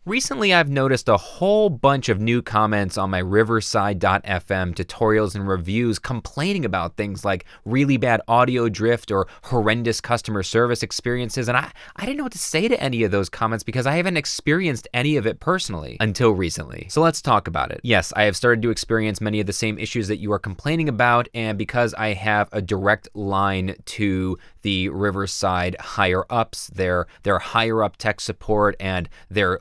Recently, I've noticed a whole bunch of new comments on my Riverside.fm tutorials and reviews complaining about things like really bad audio drift or horrendous customer service experiences, and I didn't know what to say to any of those comments because I haven't experienced any of it personally until recently. So let's talk about it. Yes, I have started to experience many of the same issues that you are complaining about, and because I have a direct line to the Riverside higher ups, their higher up tech support and their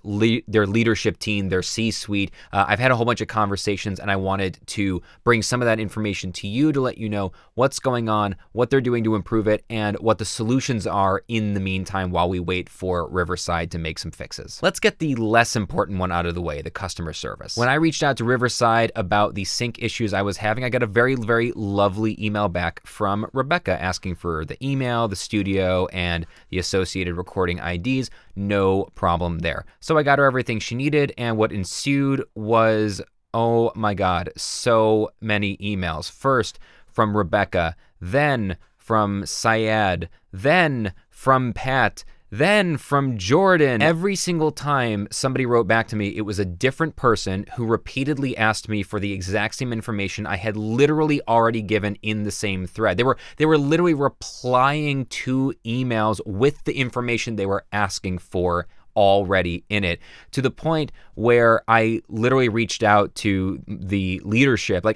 leadership team, their C-suite. I've had a whole bunch of conversations, and I wanted to bring some of that information to you to let you know what's going on, what they're doing to improve it, and what the solutions are in the meantime while we wait for Riverside to make some fixes. Let's get the less important one out of the way, the customer service. When I reached out to Riverside about the sync issues I was having, I got a very, very lovely email back from Rebecca asking for the email, the studio, and the associated recording IDs. No problem there. So I got her everything she needed, and what ensued was, oh my God, so many emails. First from Rebecca, then from Syed, then from Pat, then from Jordan. Every single time somebody wrote back to me, it was a different person who repeatedly asked me for the exact same information I had literally already given in the same thread. They were literally replying to emails with the information they were asking for already in it, to the point where I literally reached out to the leadership.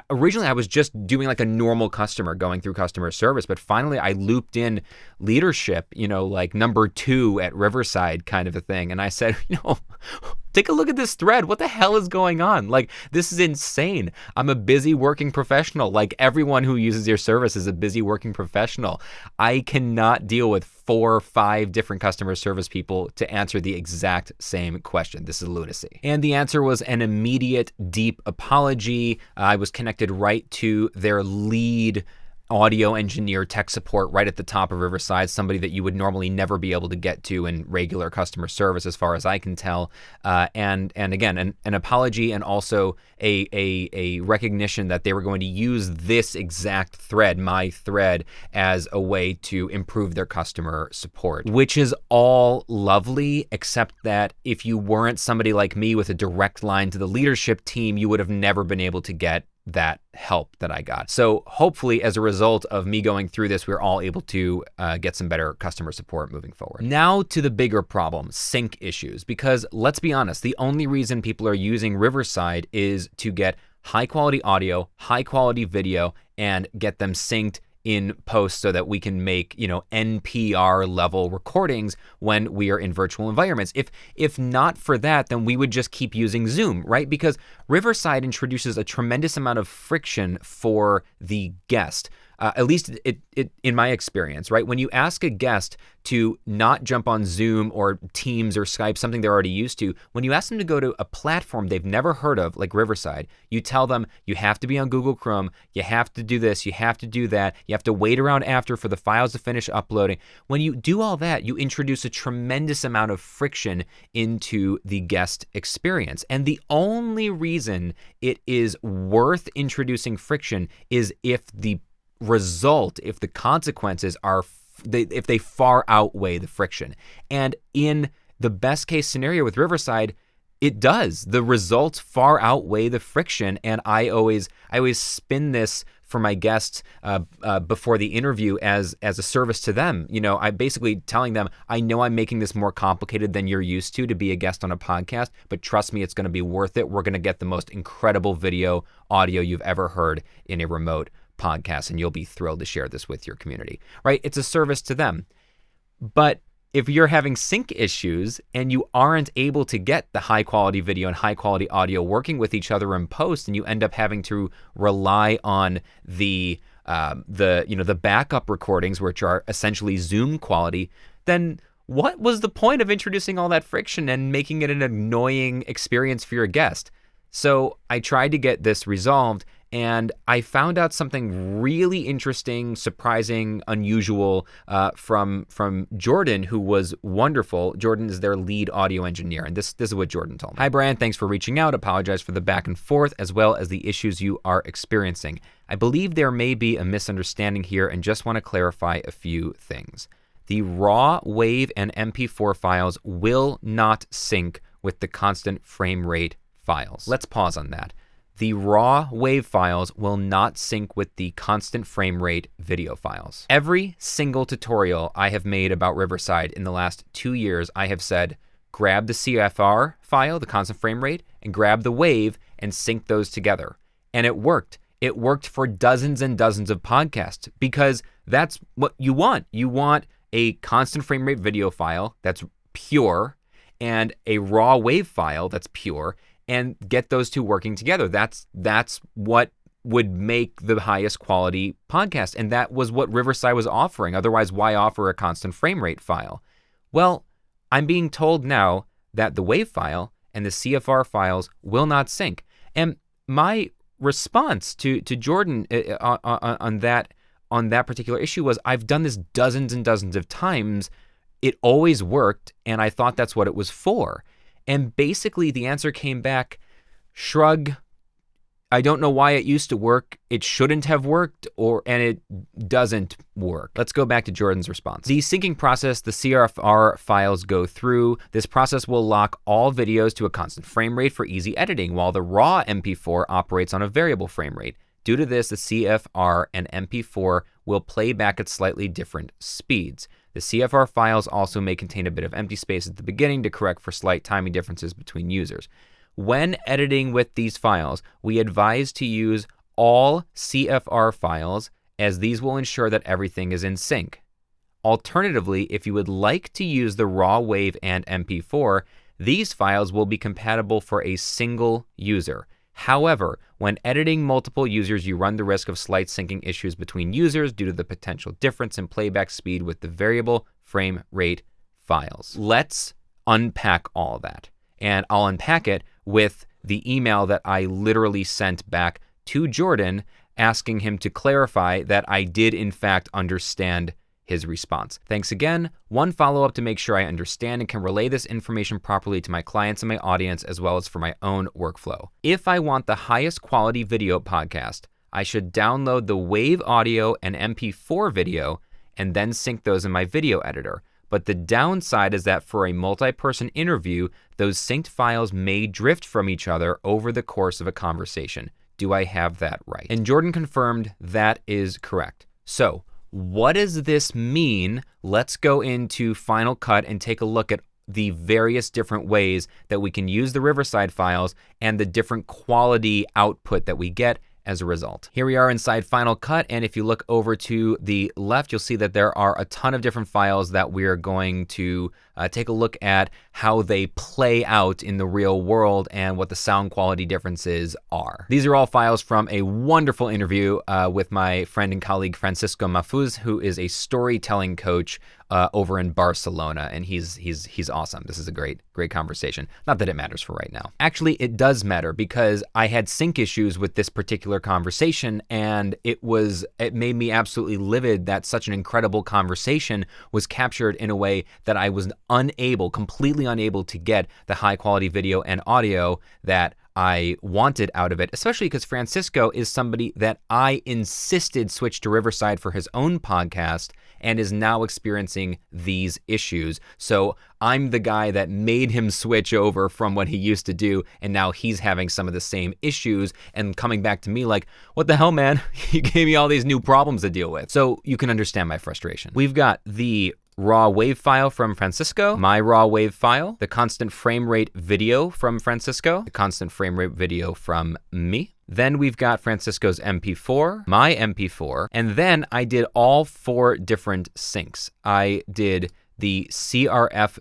Originally I was just doing like a normal customer going through customer service, but finally I looped in leadership, like number 2 at Riverside kind of a thing. And I said, take a look at this thread. What the hell is going on? This is insane. I'm a busy working professional. Everyone who uses your service is a busy working professional. I cannot deal with 4 or 5 different customer service people to answer the exact same question. This is lunacy. And the answer was an immediate, deep apology. I was connected right to their lead audio engineer, tech support right at the top of Riverside, somebody that you would normally never be able to get to in regular customer service, as far as I can tell. And again, an apology, and also a recognition that they were going to use this exact thread, my thread, as a way to improve their customer support, which is all lovely, except that if you weren't somebody like me with a direct line to the leadership team, you would have never been able to get that help that I got. So hopefully, as a result of me going through this, we're all able to get some better customer support moving forward. Now to the bigger problem, sync issues, because let's be honest, the only reason people are using Riverside is to get high quality audio, high quality video, and get them synced in post so that we can make, NPR level recordings when we are in virtual environments. If not for that, then we would just keep using Zoom, right? Because Riverside introduces a tremendous amount of friction for the guest. At least it in my experience, right? When you ask a guest to not jump on Zoom or Teams or Skype, something they're already used to, when you ask them to go to a platform they've never heard of, like Riverside, you tell them you have to be on Google Chrome, you have to do this, you have to do that, you have to wait around after for the files to finish uploading. When you do all that, you introduce a tremendous amount of friction into the guest experience. And the only reason it is worth introducing friction is if the result, if the consequences are, if they far outweigh the friction. And in the best case scenario with Riverside, it does. The results far outweigh the friction. And I always spin this for my guests before the interview as a service to them. I'm basically telling them, I know I'm making this more complicated than you're used to be a guest on a podcast, but trust me, it's going to be worth it. We're going to get the most incredible video, audio you've ever heard in a remote podcast, and you'll be thrilled to share this with your community, right? It's a service to them. But if you're having sync issues and you aren't able to get the high quality video and high quality audio working with each other in post, and you end up having to rely on the backup recordings, which are essentially Zoom quality, then what was the point of introducing all that friction and making it an annoying experience for your guest? So I tried to get this resolved, and I found out something really interesting, surprising, unusual from Jordan, who was wonderful. Jordan is their lead audio engineer, and this is what Jordan told me. Hi, Brian. Thanks for reaching out. Apologize for the back and forth, as well as the issues you are experiencing. I believe there may be a misunderstanding here and just want to clarify a few things. The raw, WAV, and MP4 files will not sync with the constant frame rate files. Let's pause on that. The raw WAV files will not sync with the constant frame rate video files. Every single tutorial I have made about Riverside in the last 2 years, I have said, grab the CFR file, the constant frame rate, and grab the WAV and sync those together. And it worked. It worked for dozens and dozens of podcasts because that's what you want. You want a constant frame rate video file that's pure and a raw WAV file that's pure, and get those two working together. That's what would make the highest quality podcast. And that was what Riverside was offering. Otherwise, why offer a constant frame rate file? Well, I'm being told now that the WAV file and the CFR files will not sync. And my response to Jordan on that particular issue was, I've done this dozens and dozens of times. It always worked, and I thought that's what it was for. And basically the answer came back, shrug, I don't know why it used to work. It shouldn't have worked, and it doesn't work. Let's go back to Jordan's response. The syncing process the CFR files go through, this process will lock all videos to a constant frame rate for easy editing, while the raw MP4 operates on a variable frame rate. Due to this, the CFR and MP4 will play back at slightly different speeds. The CFR files also may contain a bit of empty space at the beginning to correct for slight timing differences between users. When editing with these files, we advise to use all CFR files, as these will ensure that everything is in sync. Alternatively, if you would like to use the raw WAV and MP4, these files will be compatible for a single user. However, when editing multiple users, you run the risk of slight syncing issues between users due to the potential difference in playback speed with the variable frame rate files. Let's unpack all that. And I'll unpack it with the email that I literally sent back to Jordan, asking him to clarify that I did in fact understand his response. Thanks again. One follow-up to make sure I understand and can relay this information properly to my clients and my audience, as well as for my own workflow. If I want the highest quality video podcast, I should download the WAV audio and MP4 video and then sync those in my video editor. But the downside is that for a multi-person interview, those synced files may drift from each other over the course of a conversation. Do I have that right? And Jordan confirmed that is correct. So, what does this mean? Let's go into Final Cut and take a look at the various different ways that we can use the Riverside files and the different quality output that we get as a result. Here we are inside Final Cut, and if you look over to the left, you'll see that there are a ton of different files that we are going to take a look at how they play out in the real world and what the sound quality differences are. These are all files from a wonderful interview with my friend and colleague Francisco Mafuz, who is a storytelling coach over in Barcelona, and he's awesome. This is a great conversation. Not that it matters for right now. Actually, it does matter because I had sync issues with this particular conversation, and it made me absolutely livid that such an incredible conversation was captured in a way that I was completely unable to get the high quality video and audio that I wanted out of it, especially because Francisco is somebody that I insisted switch to Riverside for his own podcast and is now experiencing these issues. So I'm the guy that made him switch over from what he used to do, and now he's having some of the same issues and coming back to me like, what the hell, man? You gave me all these new problems to deal with. So you can understand my frustration. We've got the raw WAV file from Francisco, my raw WAV file, the constant frame rate video from Francisco, the constant frame rate video from me. Then we've got Francisco's MP4, my MP4, and then I did all 4 different syncs. I did the CFR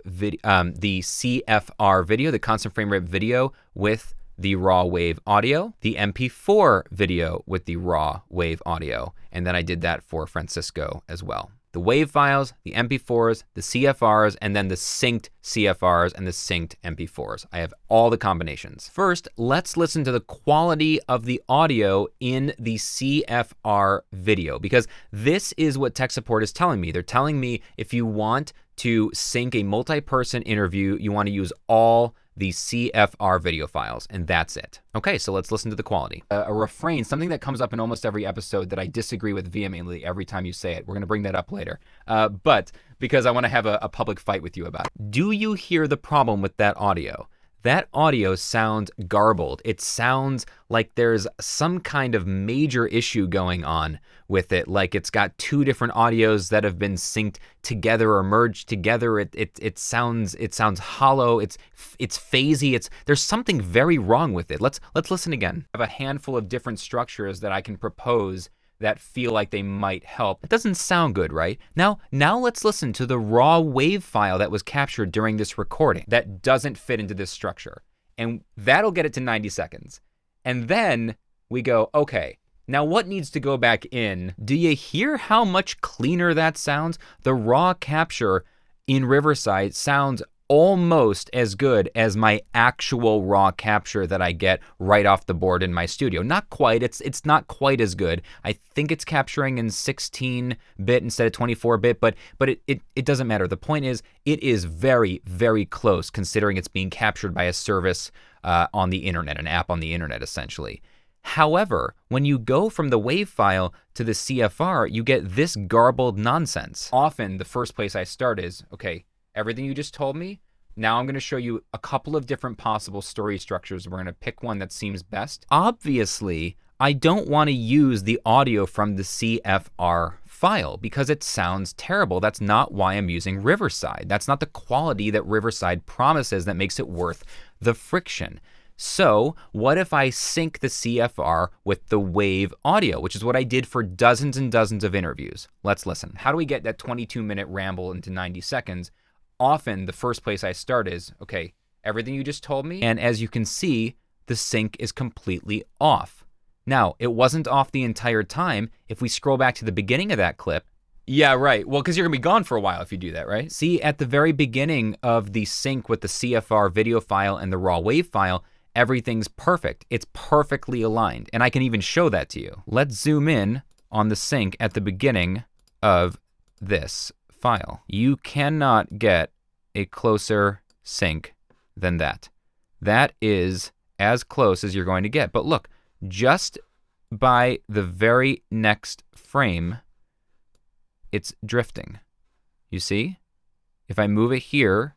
video, the constant frame rate video with the raw WAV audio, the MP4 video with the raw WAV audio, and then I did that for Francisco as well. The WAV files, the MP4s, the CFRs, and then the synced CFRs and the synced MP4s. I have all the combinations. First, let's listen to the quality of the audio in the CFR video, because this is what tech support is telling me. They're telling me if you want to sync a multi-person interview, you want to use all the CFR video files, and that's it. Okay, so let's listen to the quality. A refrain, something that comes up in almost every episode that I disagree with vehemently every time you say it. We're gonna bring that up later. But because I wanna have a public fight with you about it. Do you hear the problem with that audio? that audio sounds garbled. It sounds like there's some kind of major issue going on with it, like it's got two different audios that have been synced together or merged together. It sounds hollow. It's phasey. There's something very wrong with it. Let's listen again. I have a handful of different structures that I can propose that feel like they might help. It doesn't sound good, right? Now let's listen to the raw wave file that was captured during this recording that doesn't fit into this structure. And that'll get it to 90 seconds. And then we go, okay, now what needs to go back in? Do you hear how much cleaner that sounds? The raw capture in Riverside sounds almost as good as my actual raw capture that I get right off the board in my studio. Not quite, it's not quite as good. I think it's capturing in 16-bit instead of 24-bit, but it doesn't matter. The point is, it is very, very close considering it's being captured by a service on the internet, an app on the internet essentially. However, when you go from the WAV file to the CFR, you get this garbled nonsense. Often the first place I start is, okay, everything you just told me, now I'm going to show you a couple of different possible story structures. We're going to pick one that seems best. Obviously, I don't want to use the audio from the CFR file because it sounds terrible. That's not why I'm using Riverside. That's not the quality that Riverside promises that makes it worth the friction. So what if I sync the CFR with the WAV audio, which is what I did for dozens and dozens of interviews? Let's listen. How do we get that 22-minute ramble into 90 seconds? Often the first place I start is, okay, everything you just told me, and as you can see, the sync is completely off. Now, it wasn't off the entire time. If we scroll back to the beginning of that clip, yeah, right. Well, because you're gonna be gone for a while if you do that, right? See, at the very beginning of the sync with the CFR video file and the raw wave file, everything's perfect. It's perfectly aligned, and I can even show that to you. Let's zoom in on the sync at the beginning of this file. You cannot get a closer sync than that. That is as close as you're going to get. But look, just by the very next frame, it's drifting. You see? If I move it here,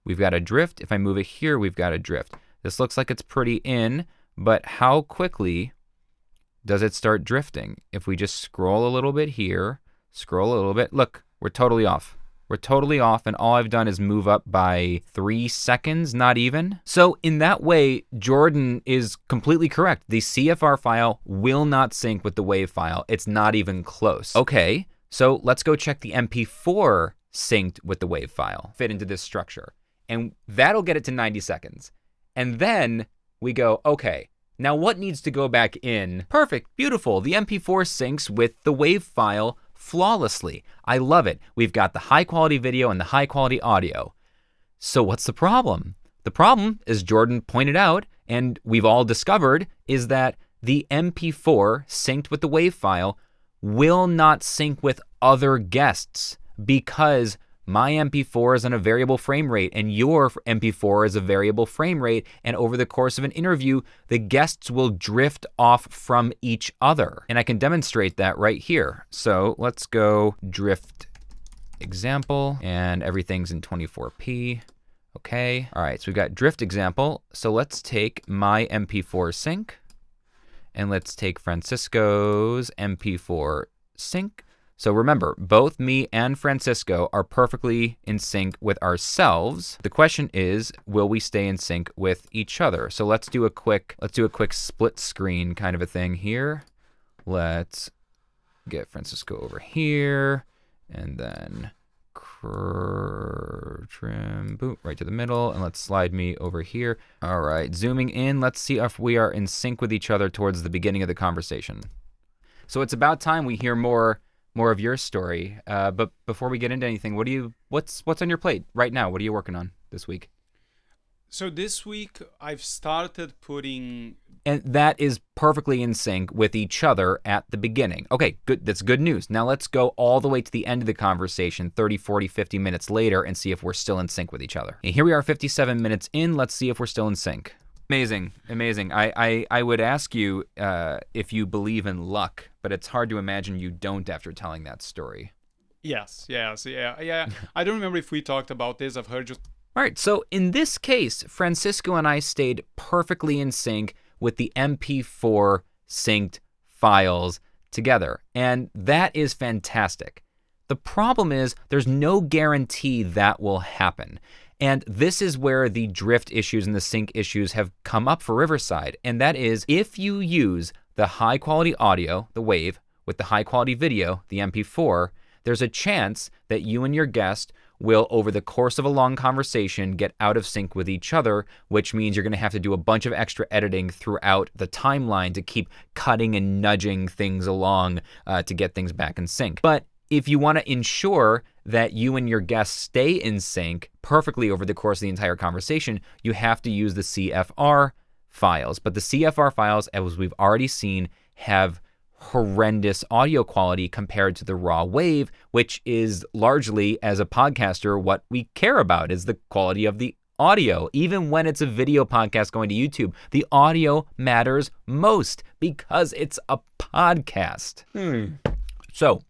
we've got a drift. If I move it here, we've got a drift. This looks like it's pretty in, but how quickly does it start drifting? If we just scroll a little bit here, scroll a little bit, look, we're totally off. We're totally off, and all I've done is move up by 3 seconds, not even. So in that way, Jordan is completely correct. The CFR file will not sync with the WAV file. It's not even close. Okay, so let's go check the MP4 synced with the WAV file, fit into this structure. And that'll get it to 90 seconds. And then we go, okay, now what needs to go back in? Perfect, beautiful. The MP4 syncs with the WAV file flawlessly. I love it. We've got the high quality video and the high quality audio. So what's the problem? The problem, as Jordan pointed out, and we've all discovered, is that the MP4 synced with the WAV file will not sync with other guests because my MP4 is on a variable frame rate and your MP4 is a variable frame rate, and over the course of an interview, the guests will drift off from each other. And I can demonstrate that right here. So let's go drift example, and everything's in 24p. Okay, all right, so we've got drift example. So let's take my MP4 sync, and let's take Francisco's MP4 sync. So remember, both me and Francisco are perfectly in sync with ourselves. The question is, will we stay in sync with each other? So let's do a quick split screen kind of a thing here. Let's get Francisco over here, and then trim, boot, right to the middle, and let's slide me over here. All right, zooming in, let's see if we are in sync with each other towards the beginning of the conversation. So it's about time we hear more of your story. But before we get into anything, what's on your plate right now? What are you working on this week? So this week I've started putting... And that is perfectly in sync with each other at the beginning. Okay, good. That's good news. Now let's go all the way to the end of the conversation, 30, 40, 50 minutes later, and see if we're still in sync with each other. And here we are 57 minutes in. Let's see if we're still in sync. Amazing, amazing. I would ask you if you believe in luck, but it's hard to imagine you don't after telling that story. Yes. I don't remember if we talked about this. I've heard All right, so in this case, Francisco and I stayed perfectly in sync with the MP4 synced files together, and that is fantastic. The problem is there's no guarantee that will happen. And this is where the drift issues and the sync issues have come up for Riverside, and that is if you use the high quality audio, the WAV, with the high quality video, the MP4, there's a chance that you and your guest will, over the course of a long conversation, get out of sync with each other, which means you're going to have to do a bunch of extra editing throughout the timeline to keep cutting and nudging things along to get things back in sync. But if you want to ensure that you and your guests stay in sync perfectly over the course of the entire conversation, you have to use the CFR files. But the CFR files, as we've already seen, have horrendous audio quality compared to the raw wave, which is largely, as a podcaster, what we care about is the quality of the audio. Even when it's a video podcast going to YouTube, the audio matters most because it's a podcast. So,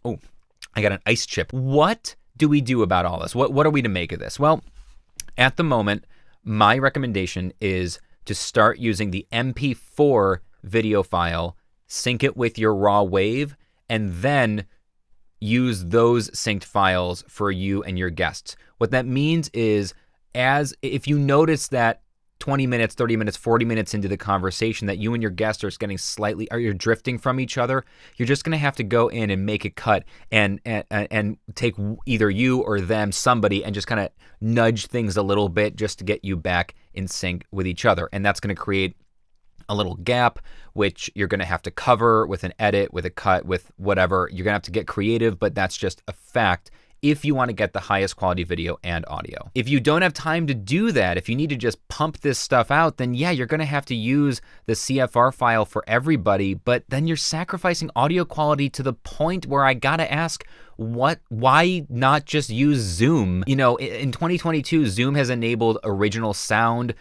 I got an ice chip. What do we do about all this? What are we to make of this? Well, at the moment, my recommendation is to start using the MP4 video file, sync it with your raw wave, and then use those synced files for you and your guests. What that means is, if you notice that 20 minutes, 30 minutes, 40 minutes into the conversation that you and your guest are getting you're drifting from each other, you're just going to have to go in and make a cut and take either you or them, somebody, and just kind of nudge things a little bit just to get you back in sync with each other. And that's going to create a little gap, which you're going to have to cover with an edit, with a cut, with whatever. You're going to have to get creative, but that's just a fact if you want to get the highest quality video and audio. If you don't have time to do that, if you need to just pump this stuff out, then yeah, you're going to have to use the CFR file for everybody, but then you're sacrificing audio quality to the point where I got to ask, why not just use Zoom? You know, in 2022, Zoom has enabled original sound.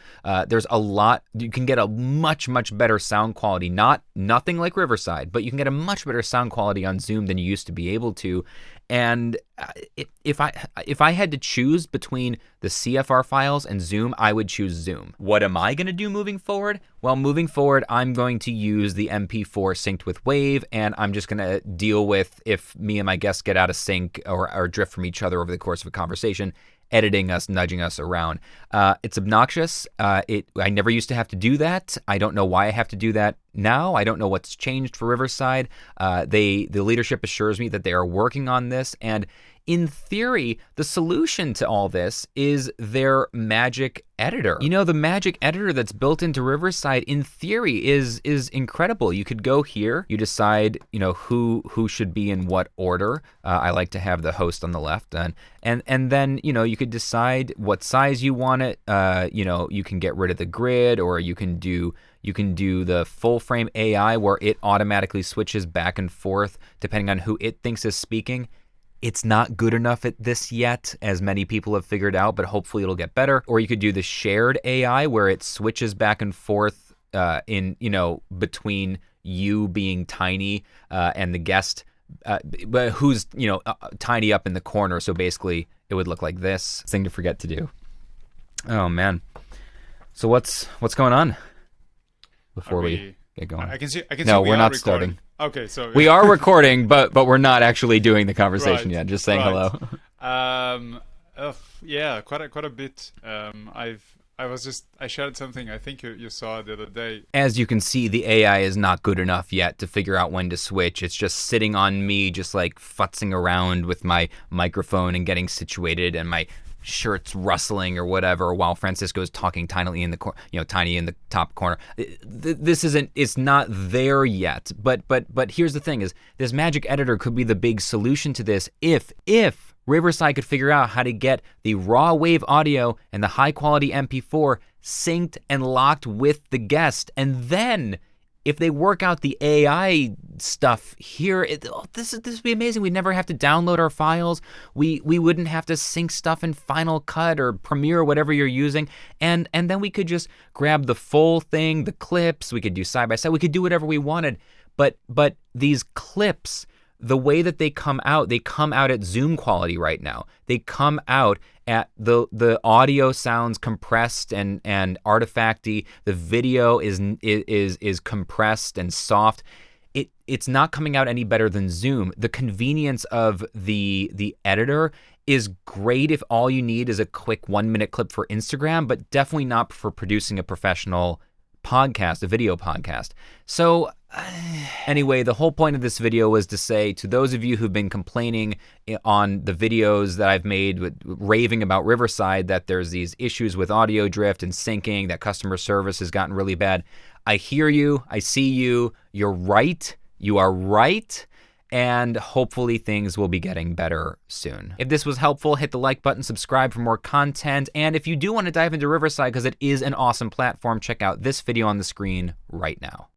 There's a lot, you can get a much better sound quality, nothing like Riverside, but you can get a much better sound quality on Zoom than you used to be able to. And if I had to choose between the CFR files and Zoom, I would choose Zoom. What am I going to do moving forward? Well, moving forward, I'm going to use the MP4 synced with Wave, and I'm just going to deal with if me and my guests get out of sync or drift from each other over the course of a conversation, editing us, nudging us around. It's obnoxious. I never used to have to do that. I don't know why I have to do that now. I don't know what's changed for Riverside. The leadership assures me that they are working on this, and in theory, the solution to all this is their magic editor. You know, the magic editor that's built into Riverside, in theory, is incredible. You could go here, you decide, you know, who should be in what order. I like to have the host on the left, and then, you know, you could decide what size you want it. You know, you can get rid of the grid, or you can do the full frame AI where it automatically switches back and forth depending on who it thinks is speaking. It's not good enough at this yet, as many people have figured out, but hopefully it'll get better. Or you could do the shared AI where it switches back and forth between you being tiny and the guest, but who's, tiny up in the corner. So basically it would look like this. Thing to forget to do. Oh man. So what's going on before we get going? I can see. No, we're not recording. starting. Okay, so we are recording, but we're not actually doing the conversation yet. Just saying hello. Yeah, quite a bit. I shared something I think you saw the other day. As you can see, the AI is not good enough yet to figure out when to switch. It's just sitting on me, just like futzing around with my microphone and getting situated, and my shirt's rustling or whatever while Francisco's talking tinily in the tiny in the top corner. It's not there yet. But here's the thing: is this magic editor could be the big solution to this if Riverside could figure out how to get the raw wave audio and the high quality MP4 synced and locked with the guest, and then if they work out the AI stuff here, this would be amazing. We'd never have to download our files. We wouldn't have to sync stuff in Final Cut or Premiere or whatever you're using. And then we could just grab the full thing, the clips. We could do side by side. We could do whatever we wanted. But these clips, the way that they come out at Zoom quality right now. They come out at the audio sounds compressed and artifacty. The video is compressed and soft. It's not coming out any better than Zoom. The convenience of the editor is great if all you need is a quick 1-minute clip for Instagram, but definitely not for producing a professional podcast, a video podcast. So anyway, the whole point of this video was to say to those of you who've been complaining on the videos that I've made, raving about Riverside, that there's these issues with audio drift and syncing, that customer service has gotten really bad. I hear you. I see you. You're right. You are right. And hopefully things will be getting better soon. If this was helpful, hit the like button, subscribe for more content. And if you do want to dive into Riverside, because it is an awesome platform, check out this video on the screen right now.